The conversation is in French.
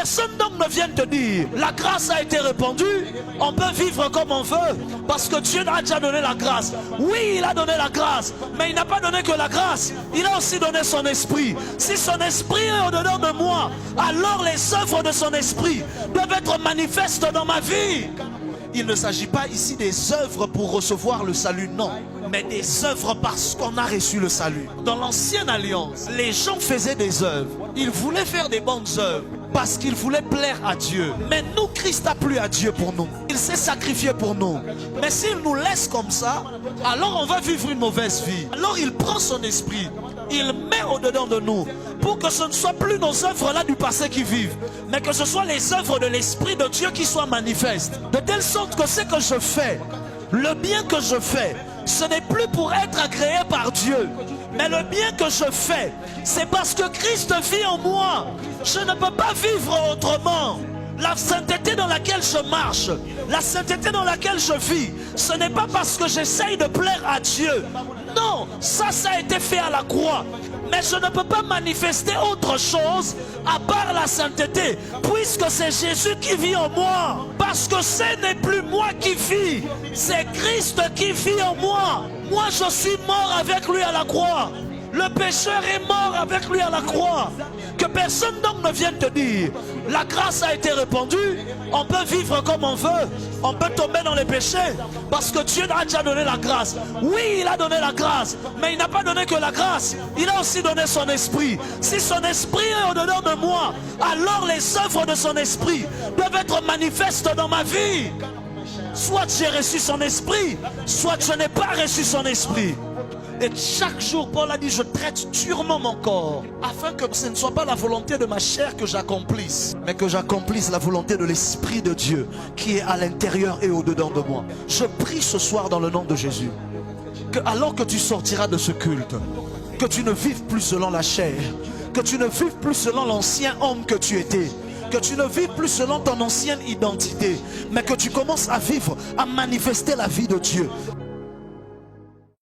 personne donc ne vienne te dire la grâce a été répandue, on peut vivre comme on veut parce que Dieu a déjà donné la grâce. Oui, il a donné la grâce, mais il n'a pas donné que la grâce, il a aussi donné son esprit. Si son esprit est au-dedans de moi, alors les œuvres de son esprit doivent être manifestes dans ma vie. Il ne s'agit pas ici des œuvres pour recevoir le salut, non, mais des œuvres parce qu'on a reçu le salut. Dans l'ancienne alliance, les gens faisaient des œuvres. Ils voulaient faire des bonnes œuvres parce qu'ils voulaient plaire à Dieu. Mais nous, Christ a plu à Dieu pour nous. Il s'est sacrifié pour nous. Mais s'il nous laisse comme ça, alors on va vivre une mauvaise vie. Alors il prend son esprit, il met au-dedans de nous pour que ce ne soit plus nos œuvres-là du passé qui vivent, mais que ce soit les œuvres de l'Esprit de Dieu qui soient manifestes. De telle sorte que ce que je fais, le bien que je fais, ce n'est plus pour être agréé par Dieu, mais le bien que je fais, c'est parce que Christ vit en moi. Je ne peux pas vivre autrement. La sainteté dans laquelle je marche, la sainteté dans laquelle je vis, ce n'est pas parce que j'essaye de plaire à Dieu. Non, ça a été fait à la croix. Mais je ne peux pas manifester autre chose à part la sainteté, puisque c'est Jésus qui vit en moi. Parce que ce n'est plus moi qui vis, c'est Christ qui vit en moi. Moi, je suis mort avec lui à la croix. Le pécheur est mort avec lui à la croix. Que personne donc ne vienne te dire la grâce a été répandue, on peut vivre comme on veut, on peut tomber dans les péchés parce que Dieu a déjà donné la grâce. Oui, il a donné la grâce, mais il n'a pas donné que la grâce, il a aussi donné son esprit. Si son esprit est au-dedans de moi, alors les œuvres de son esprit doivent être manifestes dans ma vie. Soit j'ai reçu son esprit, soit je n'ai pas reçu son esprit. Et chaque jour, Paul a dit, je traite durement mon corps, afin que ce ne soit pas la volonté de ma chair que j'accomplisse, mais que j'accomplisse la volonté de l'Esprit de Dieu, qui est à l'intérieur et au-dedans de moi. Je prie ce soir dans le nom de Jésus, que alors que tu sortiras de ce culte, que tu ne vives plus selon la chair, que tu ne vives plus selon l'ancien homme que tu étais, que tu ne vives plus selon ton ancienne identité, mais que tu commences à vivre, à manifester la vie de Dieu.